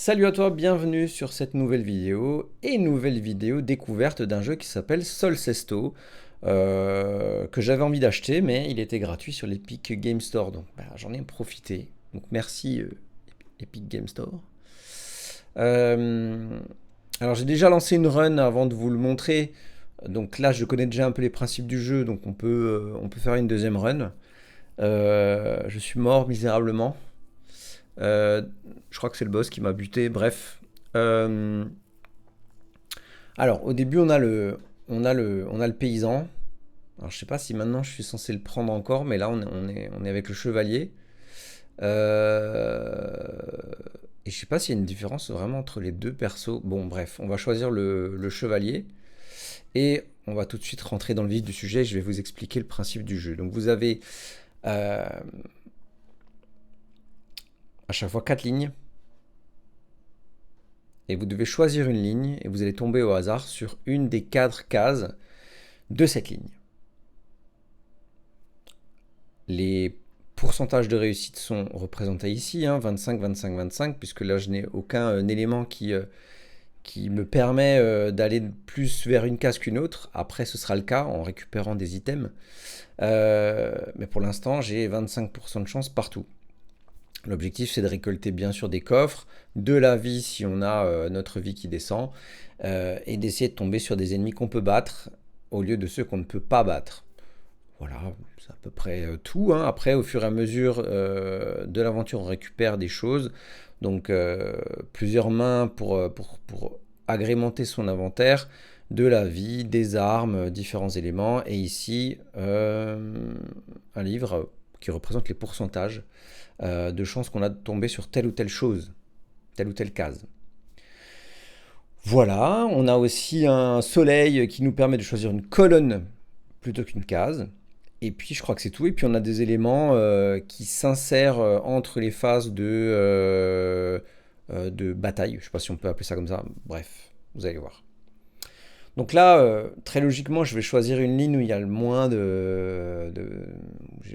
Salut à toi, bienvenue sur cette nouvelle vidéo découverte d'un jeu qui s'appelle Solcesto, que j'avais envie d'acheter, mais il était gratuit sur l'Epic Game Store, donc j'en ai profité. Donc merci Epic Game Store. Euh, alors j'ai déjà lancé une run avant de vous le montrer, donc là je connais déjà un peu les principes du jeu, donc on peut faire une deuxième run. Je suis mort misérablement. Euh, je crois que c'est le boss qui m'a buté. Bref. Euh, alors, au début, on a le paysan. Alors, je sais pas si maintenant je suis censé le prendre encore, mais là, on est avec le chevalier. Et je sais pas s'il y a une différence vraiment entre les deux persos. Bon, bref, on va choisir le chevalier. Et on va tout de suite rentrer dans le vif du sujet. Je vais vous expliquer le principe du jeu. Donc, vous avez euh, à chaque fois 4 lignes. Et vous devez choisir une ligne et vous allez tomber au hasard sur une des 4 cases de cette ligne. Les pourcentages de réussite sont représentés ici, 25, 25, 25, puisque là je n'ai aucun élément qui me permet d'aller plus vers une case qu'une autre. Après ce sera le cas en récupérant des items. Mais pour l'instant j'ai 25% de chance partout. L'objectif, c'est de récolter bien sûr des coffres, de la vie si on a notre vie qui descend, et d'essayer de tomber sur des ennemis qu'on peut battre au lieu de ceux qu'on ne peut pas battre. Voilà, c'est à peu près tout. Après, au fur et à mesure de l'aventure, on récupère des choses. Donc, plusieurs mains pour agrémenter son inventaire, de la vie, des armes, différents éléments. Et ici, un livre qui représente les pourcentages de chances qu'on a de tomber sur telle ou telle chose, telle ou telle case. Voilà, on a aussi un soleil qui nous permet de choisir une colonne plutôt qu'une case. Et puis je crois que c'est tout. Et puis on a des éléments qui s'insèrent entre les phases de bataille. Je ne sais pas si on peut appeler ça comme ça. Bref, vous allez voir. Donc là, très logiquement, je vais choisir une ligne où il y a le moins j'ai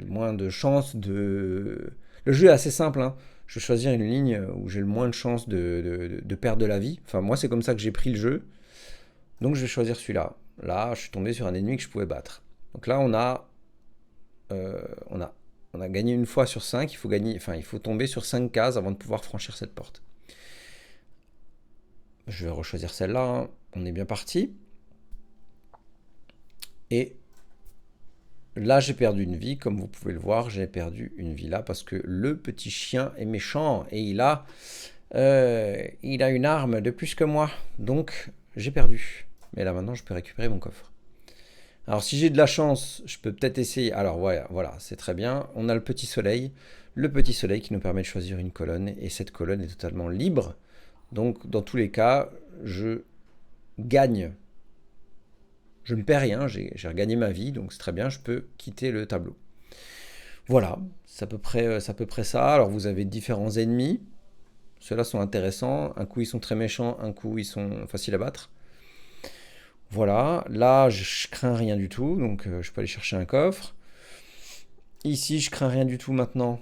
le moins de chances de. Le jeu est assez simple, hein. Je vais choisir une ligne où j'ai le moins de chances de perdre de la vie. Enfin, moi, c'est comme ça que j'ai pris le jeu. Donc, je vais choisir celui-là. Là, je suis tombé sur un ennemi que je pouvais battre. Donc là, euh, on a, on a gagné une fois sur 5. Il faut tomber sur 5 cases avant de pouvoir franchir cette porte. Je vais rechoisir celle-là, hein. On est bien parti. Et là, j'ai perdu une vie. Comme vous pouvez le voir, j'ai perdu une vie là parce que le petit chien est méchant et il a une arme de plus que moi. Donc, j'ai perdu. Mais là, maintenant, je peux récupérer mon coffre. Alors, si j'ai de la chance, je peux peut-être essayer. Alors, voilà, c'est très bien. On a le petit soleil. Le petit soleil qui nous permet de choisir une colonne. Et cette colonne est totalement libre. Donc, dans tous les cas, je gagne. Je ne perds rien, j'ai regagné ma vie, donc c'est très bien, je peux quitter le tableau. Voilà, c'est à peu près ça. Alors vous avez différents ennemis. Ceux-là sont intéressants. Un coup ils sont très méchants, un coup ils sont faciles à battre. Voilà, là je crains rien du tout, donc je peux aller chercher un coffre. Ici je crains rien du tout maintenant,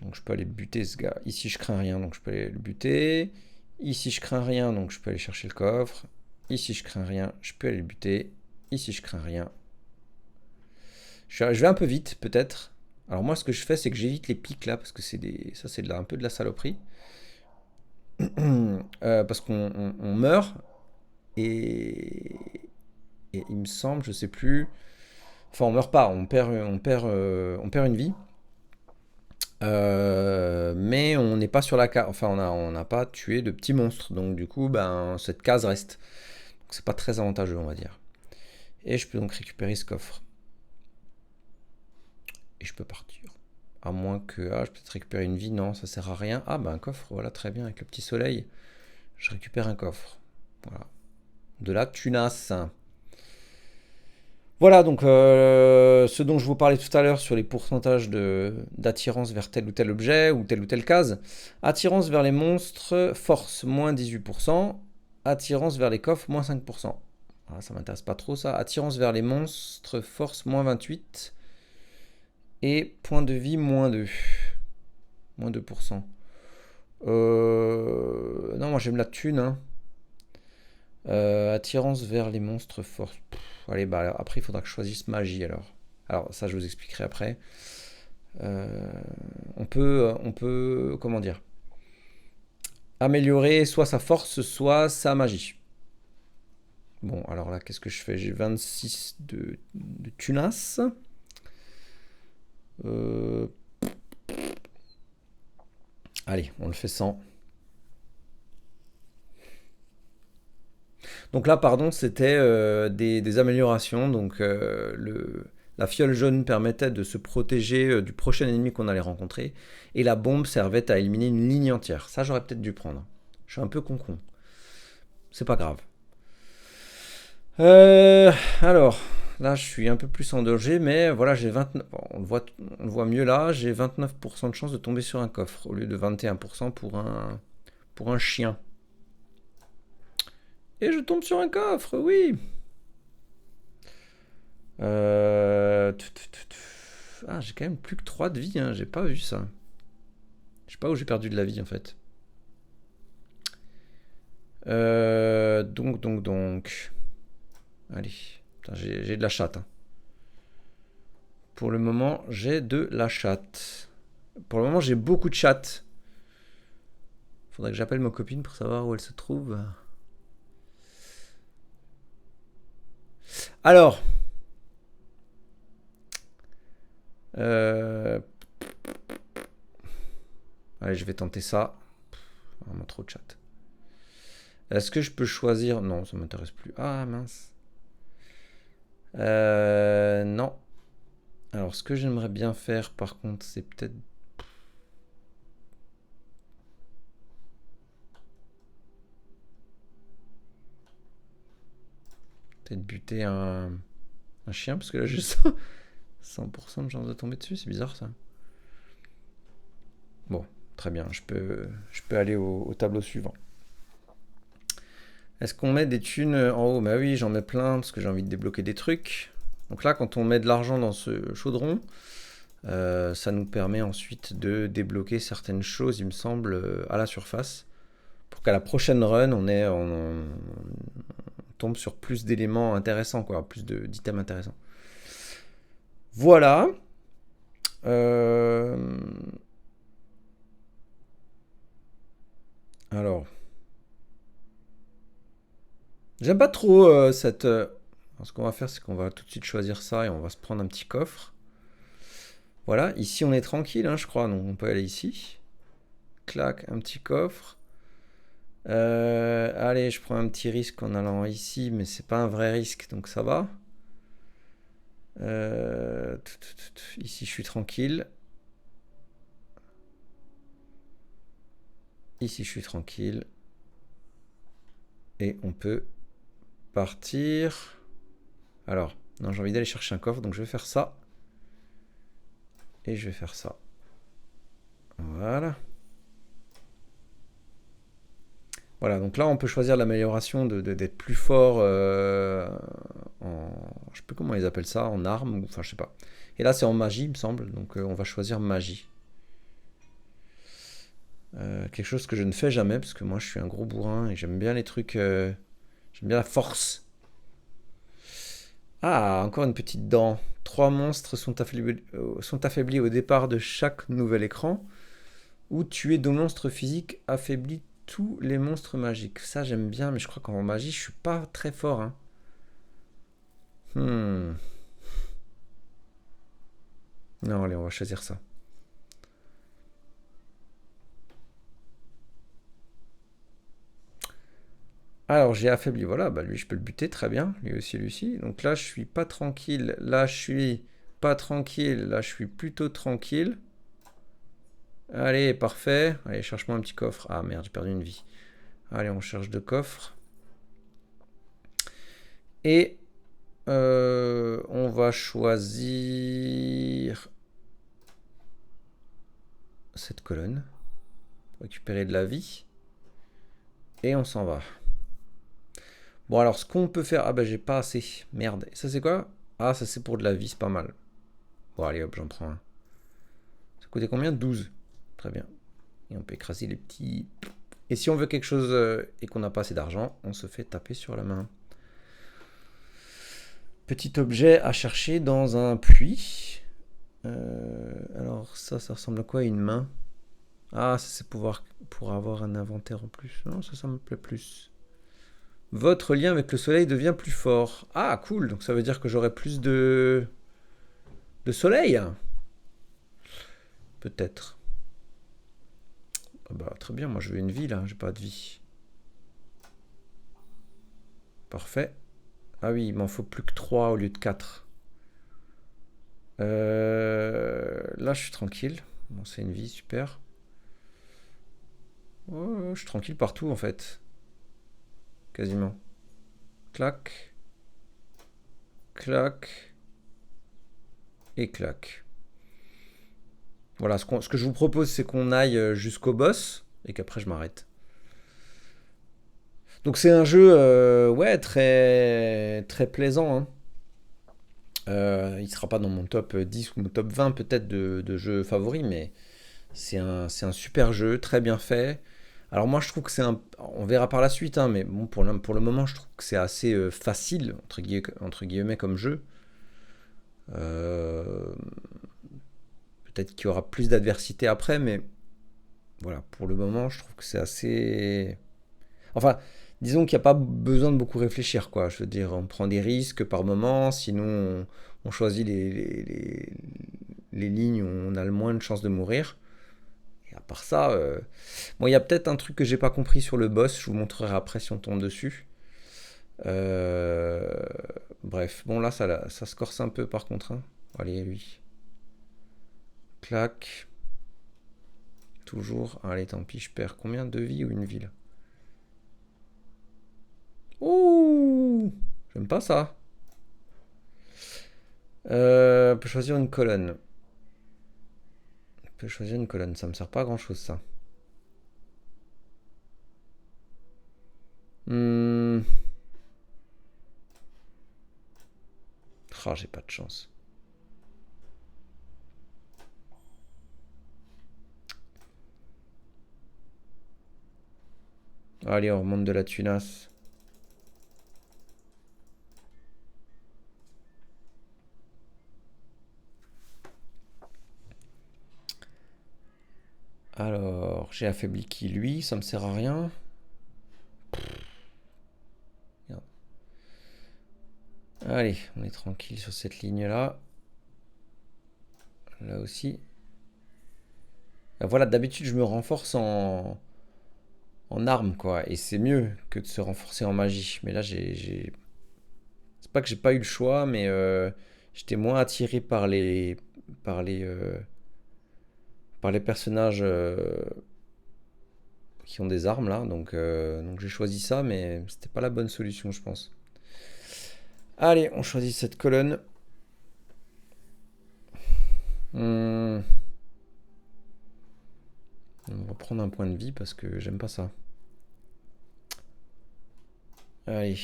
donc je peux aller buter ce gars. Ici je crains rien, donc je peux aller le buter. Ici je crains rien, donc je peux aller chercher le coffre. Ici je crains rien, je peux aller le buter. Ici je crains rien. Je vais un peu vite peut-être. Alors moi ce que je fais c'est que j'évite les pics là parce que ça c'est un peu de la saloperie. Parce qu'on meurt et, et il me semble, je sais plus. Enfin on meurt pas, on perd une vie. Mais on n'est pas sur la case. Enfin on n'a pas tué de petits monstres. Donc du coup cette case reste. Donc c'est pas très avantageux on va dire. Et je peux donc récupérer ce coffre. Et je peux partir. À moins que. Ah, je peux peut-être récupérer une vie. Non, ça sert à rien. Ah, bah un coffre, voilà, très bien, avec le petit soleil. Je récupère un coffre. Voilà. De la tunasse. Voilà, donc ce dont je vous parlais tout à l'heure sur les pourcentages d'attirance vers tel ou tel objet ou telle case. Attirance vers les monstres, force, moins 18%. Attirance vers les coffres, moins 5%. Ah, ça m'intéresse pas trop ça. Attirance vers les monstres, force, moins 28%. Et point de vie, moins 2. Moins 2%. moi j'aime la thune. Hein. Attirance vers les monstres forts. Allez, bah après il faudra que je choisisse magie alors. Alors ça je vous expliquerai après. On peut, comment dire, améliorer soit sa force, soit sa magie. Bon, alors là, qu'est-ce que je fais? J'ai 26 de tunas. Allez, on le fait 100. Donc là, pardon, c'était des améliorations. Donc la fiole jaune permettait de se protéger du prochain ennemi qu'on allait rencontrer. Et la bombe servait à éliminer une ligne entière. Ça, j'aurais peut-être dû prendre. Je suis un peu con-con. C'est pas grave. Alors, là, je suis un peu plus en danger, mais voilà, j'ai 29. On le voit mieux là. J'ai 29% de chance de tomber sur un coffre au lieu de 21% pour un chien. Et je tombe sur un coffre, oui. Ah, j'ai quand même plus que 3 de vie, hein. J'ai pas vu ça. Je sais pas où j'ai perdu de la vie en fait. Donc. Allez, j'ai de la chatte. Hein. Pour le moment, j'ai de la chatte. Pour le moment, j'ai beaucoup de chatte. Faudrait que j'appelle ma copine pour savoir où elle se trouve. Alors. Allez, je vais tenter ça. Vraiment trop de chat. Est-ce que je peux choisir? Non, ça m'intéresse plus. Ah mince. Non. Alors, ce que j'aimerais bien faire, par contre, c'est peut-être... Peut-être buter un chien, parce que là, j'ai 100% de chance de tomber dessus. C'est bizarre, ça. Bon, très bien. Je peux aller au tableau suivant. Est-ce qu'on met des thunes en haut? Bah oui, j'en mets plein, parce que j'ai envie de débloquer des trucs. Donc là, quand on met de l'argent dans ce chaudron, ça nous permet ensuite de débloquer certaines choses, il me semble, à la surface. Pour qu'à la prochaine run, on tombe sur plus d'éléments intéressants, quoi, plus d'items intéressants. Voilà. Alors. J'aime pas trop cette... ce qu'on va faire, c'est qu'on va tout de suite choisir ça et on va se prendre un petit coffre. Voilà, ici on est tranquille, hein, je crois, donc on peut aller ici. Clac, un petit coffre. Allez, je prends un petit risque en allant ici, mais c'est pas un vrai risque, donc ça va. Ici, je suis tranquille. Ici, je suis tranquille. Et on peut partir. Alors, non, j'ai envie d'aller chercher un coffre, donc je vais faire ça. Et je vais faire ça. Voilà. Voilà, donc là on peut choisir l'amélioration d'être plus fort en... Je sais plus comment ils appellent ça, en arme, enfin je sais pas. Et là c'est en magie il me semble, donc on va choisir magie. Quelque chose que je ne fais jamais, parce que moi je suis un gros bourrin et j'aime bien les trucs... j'aime bien la force. Ah, encore une petite dent. 3 monstres sont affaiblis au départ de chaque nouvel écran, ou tuer 2 monstres physiques affaiblis tous les monstres magiques. Ça, j'aime bien, mais je crois qu'en magie, je suis pas très fort. Hein. Non, allez, on va choisir ça. Alors, j'ai affaibli. Voilà, bah lui, je peux le buter, très bien. Lui aussi, lui aussi. Donc là, je suis pas tranquille. Là, je suis pas tranquille. Là, je suis plutôt tranquille. Allez, parfait. Allez, cherche-moi un petit coffre. Ah, merde, j'ai perdu une vie. Allez, on cherche 2 coffres. Et on va choisir cette colonne pour récupérer de la vie. Et on s'en va. Bon, alors, ce qu'on peut faire... Ah, bah, j'ai pas assez. Merde. Ça, c'est quoi? Ah, ça, c'est pour de la vie, c'est pas mal. Bon, allez, hop, j'en prends un. Ça coûtait combien? 12. Très bien. Et on peut écraser les petits... Et si on veut quelque chose et qu'on n'a pas assez d'argent, on se fait taper sur la main. Petit objet à chercher dans un puits. Alors ça ressemble à quoi une main? Ah, ça c'est pour avoir un inventaire en plus. Non, ça me plaît plus. Votre lien avec le soleil devient plus fort. Ah, cool. Donc ça veut dire que j'aurai plus de soleil. Peut-être. Ah bah, très bien, moi je veux une vie là, j'ai pas de vie. Parfait. Ah oui, il m'en faut plus que 3 au lieu de 4. Là je suis tranquille. Bon, c'est une vie, super. Oh, je suis tranquille partout en fait. Quasiment. Clac. Clac. Et clac. Voilà, ce que je vous propose, c'est qu'on aille jusqu'au boss et qu'après je m'arrête. Donc c'est un jeu, ouais, très, très plaisant, hein. Il sera pas dans mon top 10 ou mon top 20 peut-être de jeux favoris, mais c'est un super jeu, très bien fait. Alors moi je trouve que c'est un... On verra par la suite, hein, mais bon, pour le moment je trouve que c'est assez facile, entre guillemets, comme jeu. Euh, Peut-être qu'il y aura plus d'adversité après, mais voilà, pour le moment je trouve que c'est assez... Enfin, disons qu'il n'y a pas besoin de beaucoup réfléchir, quoi. Je veux dire, on prend des risques par moment, sinon on choisit les lignes où on a le moins de chances de mourir. Et à part ça, bon, il y a peut-être un truc que j'ai pas compris sur le boss, je vous montrerai après si on tombe dessus. Euh, Bref, bon là, ça se corse un peu par contre, hein. Allez, lui. Clac. Toujours. Allez, tant pis, je perds combien de vie ou une ville? Ouh! J'aime pas ça. On peut choisir une colonne. On peut choisir une colonne, ça me sert pas à grand chose ça. Hmm. Ah, j'ai pas de chance. Allez, on remonte de la tunasse. Alors, j'ai affaibli qui lui, ça me sert à rien. Merde. Allez, on est tranquille sur cette ligne-là. Là aussi. Voilà, d'habitude, je me renforce en armes, quoi. Et c'est mieux que de se renforcer en magie. Mais là, c'est pas que j'ai pas eu le choix, mais j'étais moins attiré par les, euh, par les personnages qui ont des armes, là. Donc j'ai choisi ça, mais c'était pas la bonne solution, je pense. Allez, on choisit cette colonne. Hmm. On va prendre un point de vie parce que j'aime pas ça. Allez.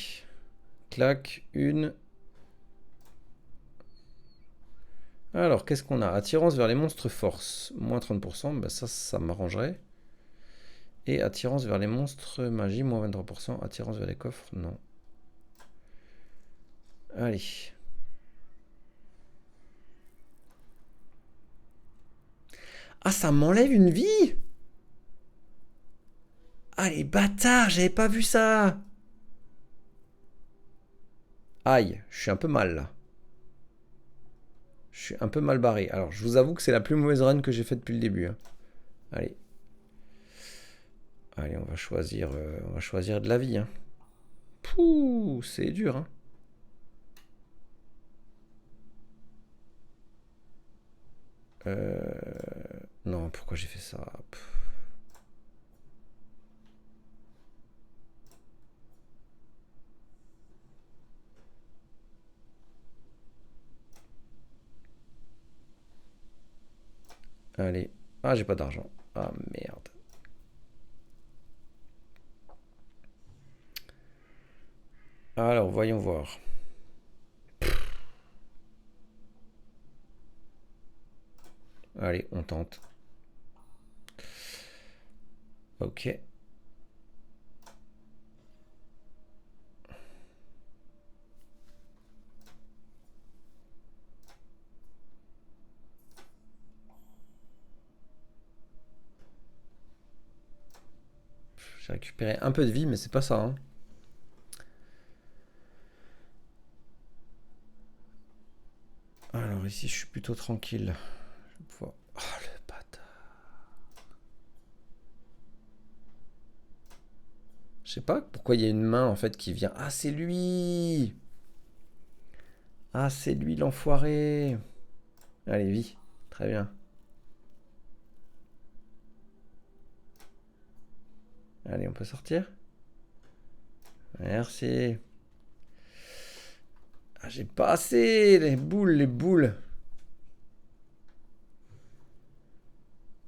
Clac, une. Alors, qu'est-ce qu'on a? Attirance vers les monstres force. Moins 30%, bah ça m'arrangerait. Et attirance vers les monstres magie, moins 23%. Attirance vers les coffres, non. Allez. Ah, ça m'enlève une vie? Ah, les bâtards, j'avais pas vu ça. Aïe, je suis un peu mal là. Je suis un peu mal barré. Alors, je vous avoue que c'est la plus mauvaise run que j'ai faite depuis le début, hein. Allez. Allez, on va choisir de la vie, hein. Pouh, c'est dur, hein. Non, pourquoi j'ai fait ça? Pff. Allez. Ah, j'ai pas d'argent. Ah, merde. Alors, voyons voir. Allez, on tente. Ok. J'ai récupéré un peu de vie, mais c'est pas ça. Hein. Alors ici, je suis plutôt tranquille. Je vais pouvoir... Oh, le bâtard. Je sais pas pourquoi il y a une main, en fait, qui vient... Ah, c'est lui! Ah, c'est lui, l'enfoiré! Allez, vis. Très bien. Allez, on peut sortir? Merci. Ah, j'ai pas assez! Les boules, les boules!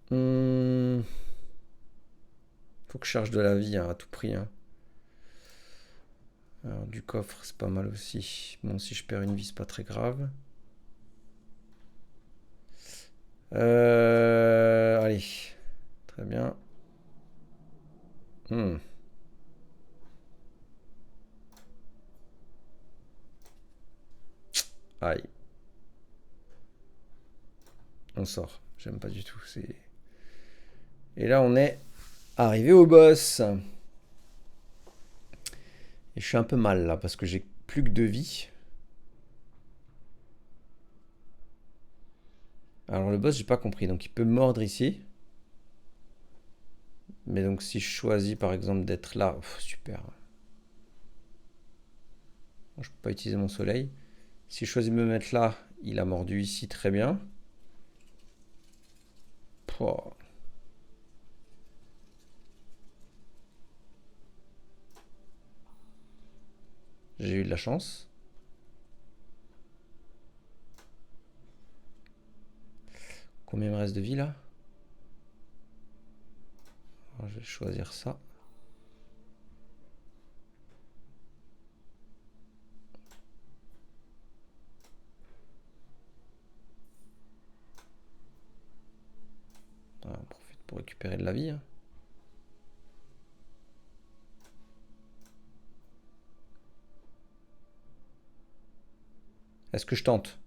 Faut que je charge de la vie hein, à tout prix. Hein. Alors, du coffre, c'est pas mal aussi. Bon, si je perds une vie, c'est pas très grave. Allez. Très bien. Aïe. On sort. J'aime pas du tout. Et là, on est arrivé au boss. Et je suis un peu mal là parce que j'ai plus que 2 vies. Alors le boss, j'ai pas compris. Donc il peut mordre ici. Mais donc si je choisis par exemple d'être là, super. Je peux pas utiliser mon soleil. Si je choisis de me mettre là, il a mordu ici très bien. Pouah. J'ai eu de la chance. Combien me reste de vie là? Alors, je vais choisir ça. Voilà, on profite pour récupérer de la vie. Hein. Est-ce que je tente?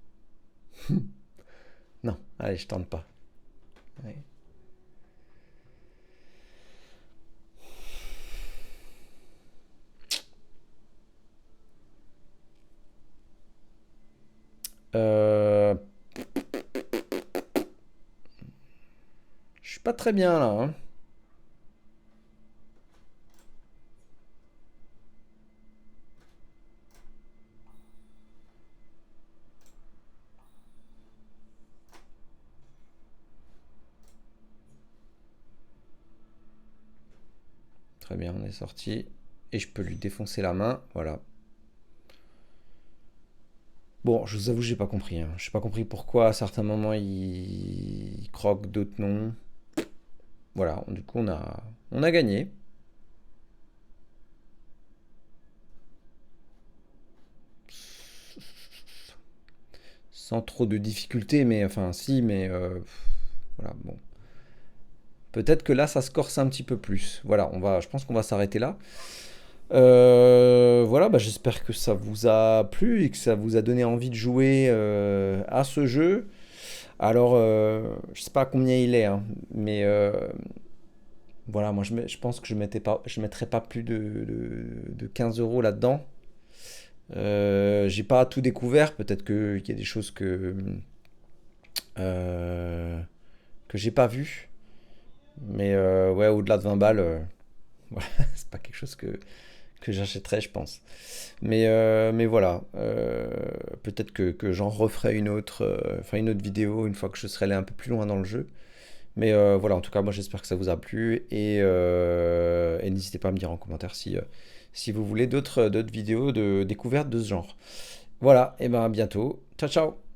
Non, allez, je tente pas. Ouais. Je suis pas très bien là. Hein. Très bien, on est sorti. Et je peux lui défoncer la main. Voilà. Bon, je vous avoue, j'ai pas compris. Hein. J'ai pas compris pourquoi à certains moments il croque, d'autres non. Voilà, du coup on a gagné. Sans trop de difficultés, mais enfin si, mais voilà, bon. Peut-être que là ça se corse un petit peu plus. Voilà, je pense qu'on va s'arrêter là. Voilà, bah, j'espère que ça vous a plu et que ça vous a donné envie de jouer à ce jeu. Alors, je sais pas combien il est, hein, mais voilà, moi je pense que je mettrais pas plus de 15 euros là-dedans. J'ai pas tout découvert, peut-être qu'il y a des choses que j'ai pas vues. Mais ouais, au-delà de 20 balles, voilà, c'est pas quelque chose que j'achèterais, je pense. Mais voilà, peut-être que j'en referai une autre vidéo une fois que je serai allé un peu plus loin dans le jeu. Mais voilà, en tout cas, moi j'espère que ça vous a plu et n'hésitez pas à me dire en commentaire si vous voulez d'autres vidéos de découverte de ce genre. Voilà, et ben à bientôt. Ciao ciao!